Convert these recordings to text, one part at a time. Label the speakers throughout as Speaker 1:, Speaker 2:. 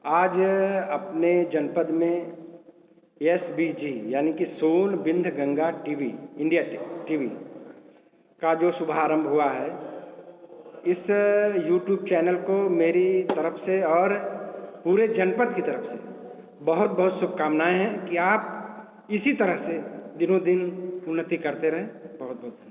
Speaker 1: आज अपने जनपद में SBG यानी कि सोन बिंद गंगा टीवी इंडिया टीवी का जो शुभारंभ हुआ है, इस YouTube चैनल को मेरी तरफ से और पूरे जनपद की तरफ से बहुत बहुत शुभकामनाएं हैं कि आप इसी तरह से दिनों दिन उन्नति करते रहें। बहुत बहुत धन्यवाद।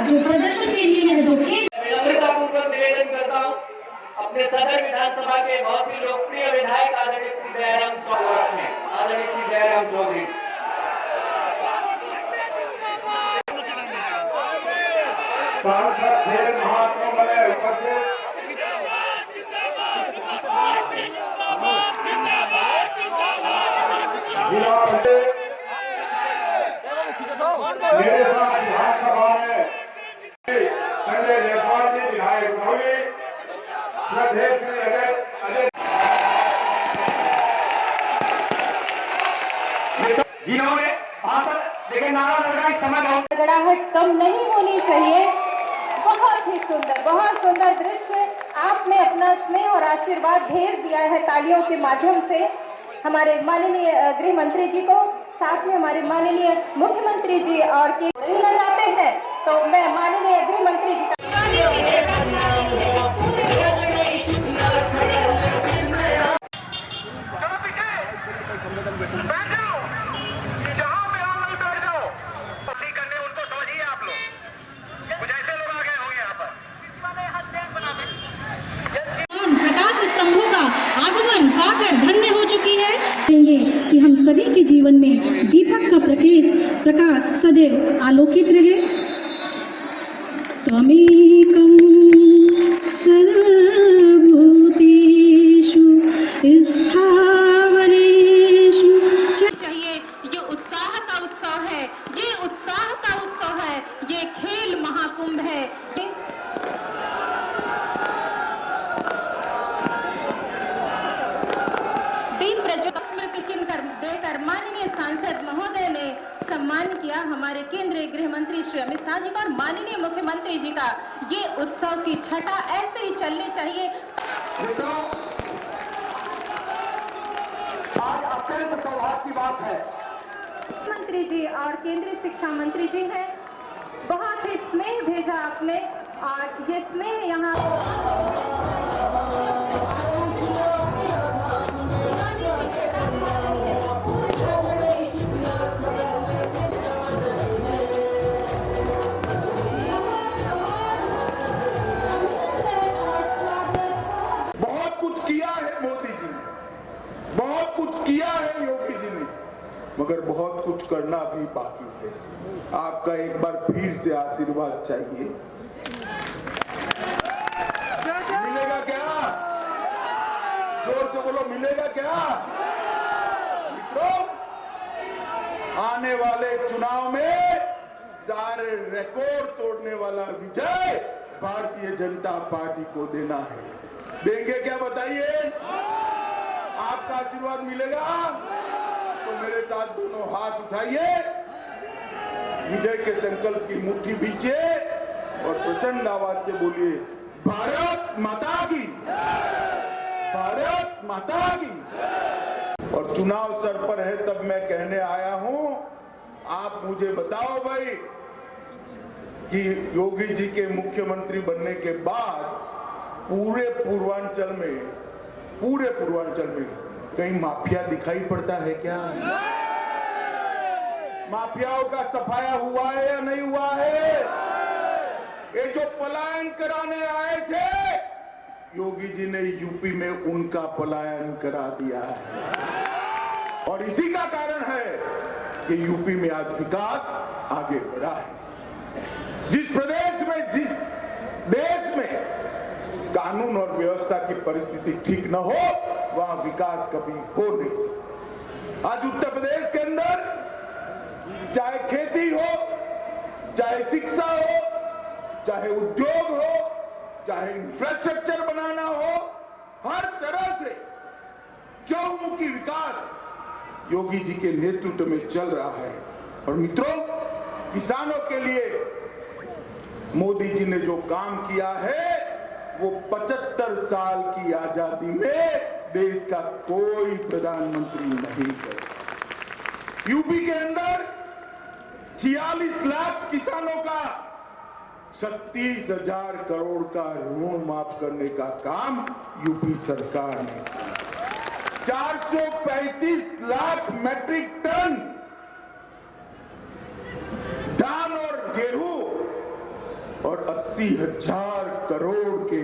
Speaker 2: जो प्रदर्शन के लिए है, जो
Speaker 3: विनम्रतापूर्वक निवेदन करता हूँ अपने सदर विधानसभा के बहुत ही लोकप्रिय विधायक आदरणीय श्री जयराम चौधरी
Speaker 4: सांसद थे महात्मा बने उपस्थित जिला पंचायत मेरे साथ विधानसभा में संजय जायसवाल जी विधायक महोदय श्रद्धेय श्री अजय
Speaker 3: जिन्होंने भाषण देखे नारा लगा इस समय
Speaker 5: गड़गड़ाहट कम नहीं होनी चाहिए। बहुत ही सुंदर, बहुत सुंदर दृश्य आपने अपना स्नेह और आशीर्वाद भेज दिया है तालियों के माध्यम से हमारे माननीय गृह मंत्री जी को, साथ में हमारे माननीय मुख्यमंत्री जी और के जाते हैं तो मैं माननीय गृह मंत्री जी का
Speaker 2: कि हम सभी के जीवन में दीपक का प्रकाश सदैव आलोकित रहे। त्वमेकं सर्वभूतेषु स्थावरेषु
Speaker 5: चाहिए। ये उत्साह का उत्सव है, ये उत्साह का उत्सव है, ये खेल महाकुंभ है। देकर माननीय सांसद महोदय ने सम्मान किया हमारे केंद्रीय गृह मंत्री श्री अमित शाह जी का और माननीय मुख्यमंत्री जी का। ये उत्सव की छटा ऐसे ही चलनी चाहिए।
Speaker 4: आज अत्यंत सौभाग्य की बात है,
Speaker 5: मंत्री जी और केंद्रीय शिक्षा मंत्री जी हैं, बहुत ही स्नेह भेजा आपने और ये स्नेह यहाँ
Speaker 4: बहुत कुछ किया है योगी जी ने, मगर बहुत कुछ करना भी बाकी है। आपका एक बार फिर से आशीर्वाद चाहिए। मिलेगा क्या? जोर से बोलो, मिलेगा क्या? मित्रों, आने वाले चुनाव में सारे रिकॉर्ड तोड़ने वाला विजय भारतीय जनता पार्टी को देना है। देंगे क्या बताइए? आपका आशीर्वाद मिलेगा तो मेरे साथ दोनों हाथ उठाइए, विजय के संकल्प की मुट्ठी बीचिए और प्रचंड आवाज से बोलिए, भारत माता की, भारत माता की। और चुनाव सर पर है तब मैं कहने आया हूं, आप मुझे बताओ भाई कि योगी जी के मुख्यमंत्री बनने के बाद पूरे पूर्वांचल में कहीं माफिया दिखाई पड़ता है क्या? माफियाओं का सफाया हुआ है या नहीं हुआ है? ये जो पलायन कराने आए थे, योगी जी ने यूपी में उनका पलायन करा दिया है। और इसी का कारण है कि यूपी में आज विकास आगे बढ़ा है। जिस प्रदेश में, जिस देश में कानून और व्यवस्था की परिस्थिति ठीक न हो, वहां विकास कभी हो नहीं सकता। आज उत्तर प्रदेश के अंदर चाहे खेती हो, चाहे शिक्षा हो, चाहे उद्योग हो, चाहे इंफ्रास्ट्रक्चर बनाना हो, हर तरह से चौमुखी विकास योगी जी के नेतृत्व में चल रहा है। और मित्रों, किसानों के लिए मोदी जी ने जो काम किया है वो 75 साल की आजादी में देश का कोई प्रधानमंत्री नहीं करे। यूपी के अंदर 46 लाख किसानों का 36,000 करोड़ का ऋण माफ करने का काम यूपी सरकार ने किया। 435 लाख मैट्रिक टन धान और गेहूं और 80,000 करोड़ के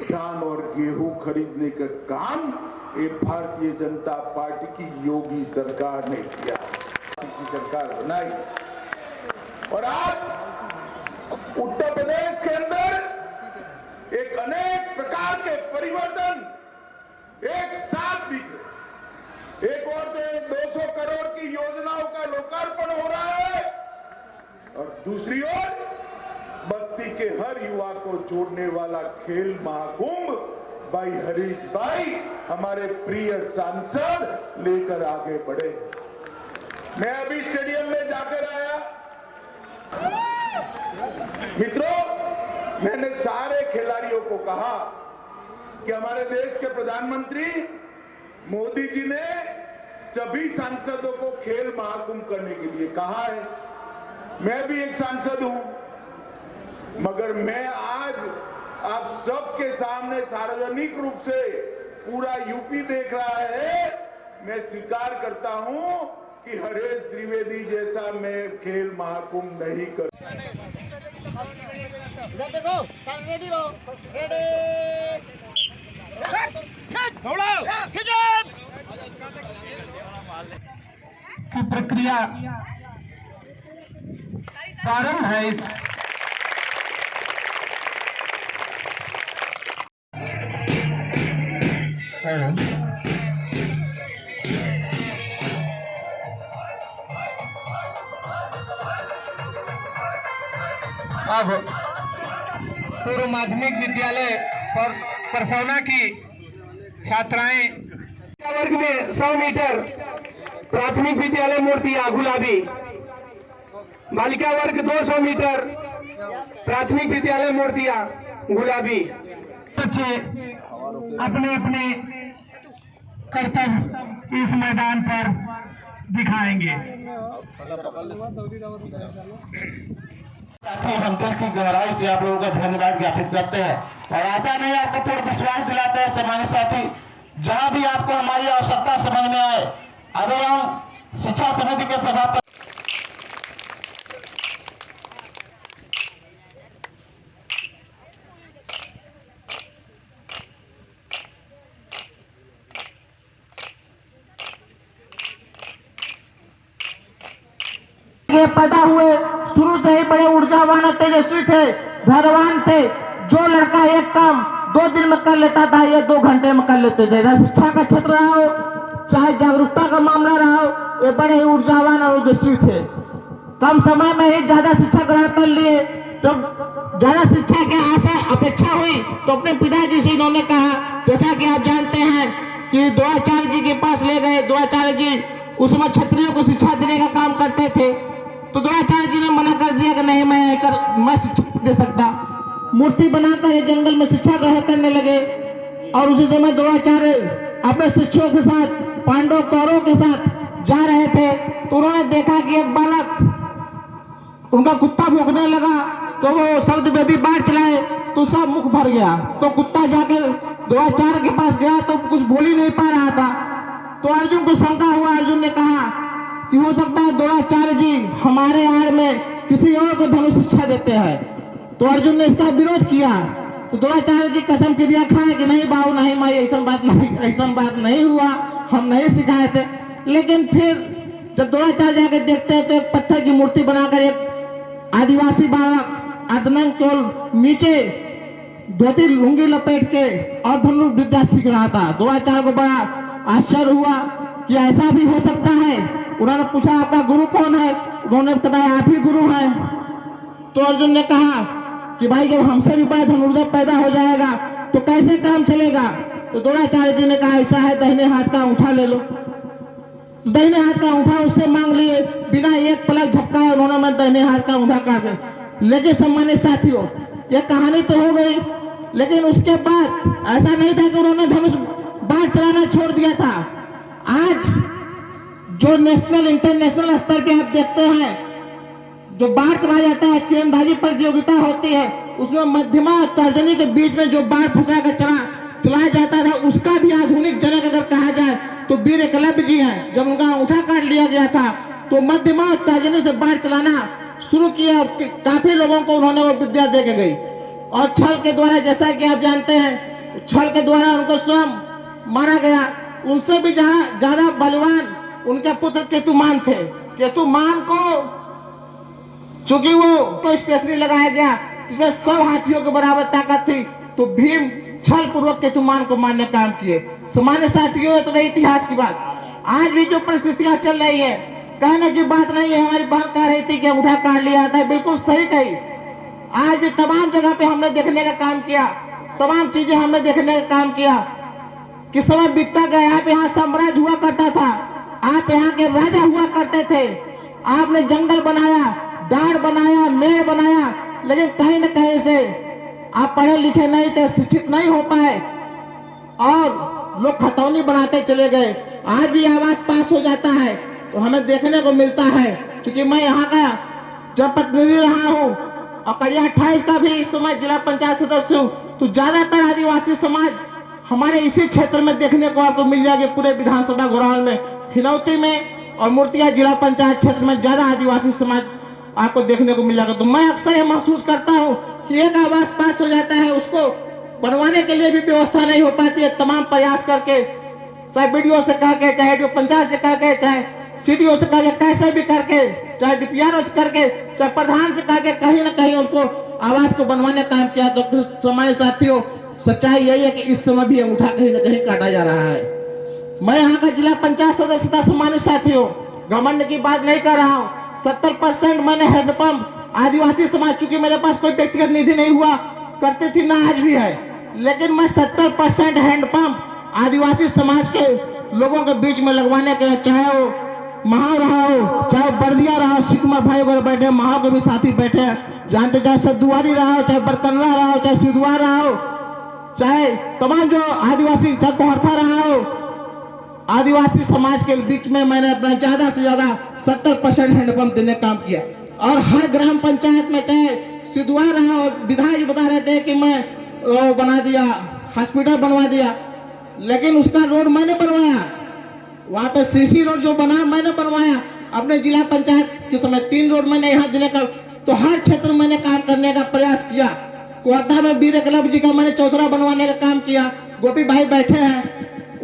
Speaker 4: धान और गेहूं खरीदने का काम ये भारतीय जनता पार्टी की योगी सरकार ने किया, की सरकार बनाई। और आज उत्तर प्रदेश के अंदर एक अनेक प्रकार के परिवर्तन एक साथ दिख रहे। एक और 200 करोड़ की योजनाओं का लोकार्पण हो रहा है और दूसरी ओर बस्ती के हर युवा को जोड़ने वाला खेल महाकुंभ भाई हरीश भाई हमारे प्रिय सांसद लेकर आगे बढ़े। मैं अभी स्टेडियम में जाकर आया। मित्रों, मैंने सारे खिलाड़ियों को कहा कि हमारे देश के प्रधानमंत्री मोदी जी ने सभी सांसदों को खेल महाकुंभ करने के लिए कहा है। मैं भी एक सांसद हूं, मगर मैं आज आप सबके सामने सार्वजनिक रूप से पूरा यूपी देख रहा है। मैं स्वीकार करता हूं कि हरेश द्विवेदी जैसा मैं खेल महाकुंभ नहीं कर।
Speaker 6: की प्रक्रिया प्रारंभ है। इस अब पूर्व माध्यमिक विद्यालय परसौना की छात्राएं वर्ग में 100 मीटर प्राथमिक विद्यालय मूर्तिया गुलाबी, बालिका वर्ग 200 मीटर प्राथमिक विद्यालय मूर्तिया गुलाबी। बच्चे अपने अपने कर्तव्य इस मैदान पर दिखाएंगे। हम दिल की गहराई से आप लोगों का धन्यवाद ज्ञापित करते हैं और आशा नहीं आपको पूर्ण विश्वास दिलाते हैं सम्मानित साथी, जहां भी आपको हमारी आवश्यकता समझ में आए। अभी हम शिक्षा समिति के सभापति पैदा हुए, शुरू से ही बड़े ऊर्जावान और तेजस्वी थे, धैर्यवान थे। जो लड़का एक काम 2 दिन में कर लेता था, ये 2 घंटे में कर लेते थे। शिक्षा का क्षेत्र रहा हो, चाहे जागरूकता का मामला रहा हो, ये बड़े ही ऊर्जावान और तेजस्वी थे। कम समय में ही ज्यादा शिक्षा ग्रहण कर लिए। जब ज्यादा शिक्षा की आशा अपेक्षा हुई तो अपने पिताजी से इन्होंने कहा, जैसा कि आप जानते हैं कि द्रोणाचार्य जी के पास ले गए। द्रोणाचार्य जी उस समय क्षत्रियों को शिक्षा देने का काम करते थे, तो द्रोणाचार्य जी ने मना कर दिया कि नहीं, मैं शिक्षा दे सकता। मूर्ति बनाकर ये जंगल में शिक्षा ग्रहण करने लगे। और उसी समय द्रोणाचार्य अपने शिष्यों के साथ, पांडव कौरवों के साथ जा रहे थे, तो उन्होंने देखा कि एक बालक उनका कुत्ता भौंकने लगा, तो वो शब्द वेदी बाढ़ चलाए तो उसका मुख भर गया। तो कुत्ता जाकर द्रोणाचार्य के पास गया तो कुछ बोल ही नहीं पा रहा था। तो अर्जुन को शंका हुआ। अर्जुन ने कहा कि हो सकता है द्रोणाचार्य जी हमारे आड़ में किसी और को धनुष शिक्षा देते हैं। तो अर्जुन ने इसका विरोध किया। तो द्रोणाचार्य जी कसम क्रिया खाए कि नहीं बाबू, नहीं माई, ऐसा बात नहीं हुआ, हम नहीं सिखाए थे। लेकिन फिर जब द्रोणाचार्य जाकर देखते हैं तो एक पत्थर की मूर्ति बनाकर एक आदिवासी बालक अदनंग केवल नीचे धोती लुंगी लपेट के और धनुर्विद्या सीख रहा था। द्रोणाचार्य को बड़ा आश्चर्य हुआ कि ऐसा भी हो सकता है। उन्होंने पूछा आपका गुरु कौन है? उन्होंने बताया आप ही गुरु हैं। तो अर्जुन ने कहा कि भाई जब हमसे भी बड़ा धनुर्धर पैदा हो जाएगा तो कैसे काम चलेगा? तो द्रोणाचार्य जी ने कहा ऐसा है दाहिने हाथ का अंगूठा ले लो। दाहिने हाथ का अंगूठा उससे मांग लिए, बिना एक पलक झपकाए उन्होंने मैं दाहिने हाथ का अंगूठा काट दिया। लेकिन सम्मानित साथियों, यह कहानी तो हो गई, लेकिन उसके बाद ऐसा नहीं था कि उन्होंने धनुष बाण चलाना छोड़ दिया था। आज जो नेशनल इंटरनेशनल स्तर पे आप देखते हैं जो बाण चलाया जाता है, तीरंदाजी प्रतियोगिता होती है, उसमें मध्यमा और तर्जनी के बीच में जो बाण फंसा कर चलाया जाता था, उसका भी आधुनिक जनक अगर कहा जाए तो वीर एकलव्य जी हैं। जब उनका अंगूठा काट लिया गया था तो मध्यमा और तर्जनी से बाण चलाना शुरू किया और काफी लोगों को उन्होंने वो विद्या दे के गई। और छल के द्वारा, जैसा कि आप जानते हैं, छल के द्वारा उनको स्वयं मारा गया। उनसे भी ज्यादा बलवान उनके पुत्र केतुमान थे। केतुमान को चूंकि वो तो स्पेशली लगाया गया जिसमें 100 हाथियों के बराबर ताकत थी, तो भीम छल पूर्वक केतुमान को मारने का काम किए। सामान्य साथियों, तो नहीं इतिहास की बात। आज भी जो परिस्थितियां चल रही है, कहने की बात नहीं है। हमारी बहन कह रही थी कि अंगूठा काट लिया जाता है, बिल्कुल सही कही। आज भी तमाम जगह पे हमने देखने का काम किया, तमाम चीजें हमने देखने का काम किया कि समय बीतता गया। आप यहाँ साम्राज्य हुआ करता था, आप यहाँ के राजा हुआ करते थे, आपने जंगल बनाया, डांड बनाया, मेड़ बनाया, लेकिन कहीं न कहीं से आप पढ़े लिखे नहीं थे, शिक्षित नहीं हो पाए और लोग खतौनी बनाते चले गए। आज भी आवास पास हो जाता है तो हमें देखने को मिलता है, क्योंकि मैं यहाँ का जनप्रतिनिधि रहा हूँ और कड़िया 28 का भी इस समय जिला पंचायत सदस्य हूँ, तो ज्यादातर आदिवासी समाज हमारे इसी क्षेत्र में देखने को आपको मिल जाएगी। पूरे विधानसभा घोरावल में, हिनौती में और मूर्तिया जिला पंचायत क्षेत्र में ज्यादा आदिवासी समाज आपको देखने को मिल जाएगा। तो मैं अक्सर ये महसूस करता हूँ कि एक आवास पास हो जाता है, उसको बनवाने के लिए भी व्यवस्था नहीं हो पाती है। तमाम प्रयास करके, चाहे बीडीओ से कह के, चाहे डीओ पंचायत से कह के, चाहे सीडीओ से कह के, कैसे भी करके, चाहे डीपीआरओ से करके, चाहे प्रधान से कह के, कहीं ना कहीं उसको आवास को बनवाने का काम किया। तो समाज साथियों, सच्चाई यही है कि इस समय भी अंगूठा कहीं ना कहीं काटा जा रहा है। मैं यहाँ का जिला पंचायत सदस्य था। सम्मानित साथियों, घमंड की बात नहीं कर रहा हूँ। 70% मैंने हैंडपंप आदिवासी समाज, चूंकि मेरे पास कोई व्यक्तिगत निधि नहीं हुआ करती थी, ना आज भी है, लेकिन मैं 70% हैंडपंप आदिवासी समाज के लोगों के बीच में लगवाने के, चाहे वो महाव रहा हो, चाहे बर्दिया रहा हो, सिकमा भाई वगैरह बैठे, महाव के भी साथी बैठे हैं, जानते, चाहे सद्दुवारी रहा हो, चाहे बरतनरा रहा हो, चाहे सिद्धुआ रहा हो, चाहे तमाम जो आदिवासी, चाहे कोहरथा रहा हो, आदिवासी समाज के बीच में मैंने अपना ज्यादा से ज्यादा 70% हैंडपंप देने का काम किया। और हर ग्राम पंचायत में, चाहे सिद्धुआ रहा हो, विधायक बता रहे थे कि मैं बना दिया, हॉस्पिटल बनवा दिया, लेकिन उसका रोड मैंने बनवाया। वहाँ पे सीसी रोड जो बना मैंने बनवाया अपने जिला पंचायत के समय। 3 रोड मैंने यहाँ देने का, तो हर क्षेत्र में मैंने काम करने का प्रयास किया। कोहरथा में वीर एकलव्य जी का मैंने चौतरा बनवाने का काम किया। गोपी भाई बैठे हैं,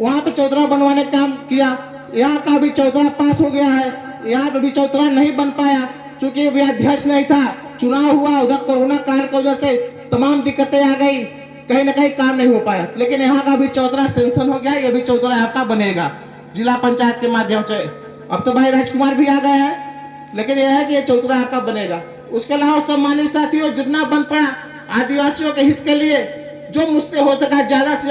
Speaker 6: वहाँ पे चौतरा बनवाने का काम किया। यहाँ का भी चौतरा पास हो गया है, यहाँ पे भी चौतरा नहीं बन पाया क्योंकि अभी अध्यक्ष नहीं था, चुनाव हुआ, उधर कोरोना काल की वजह से तमाम दिक्कतें आ गई, कहीं ना कहीं काम नहीं हो पाया। लेकिन यहाँ का भी चौतरा सेंक्शन हो गया, ये भी चौतरा आपका बनेगा जिला पंचायत के माध्यम से। अब तो भाई राजकुमार भी आ गए हैं, लेकिन यह है कि ये चौतरा आपका बनेगा। उसके अलावा सम्मानित साथियों, जितना बन पड़ा आदिवासियों के हित के लिए, जो मुझसे हो सका ज्यादा से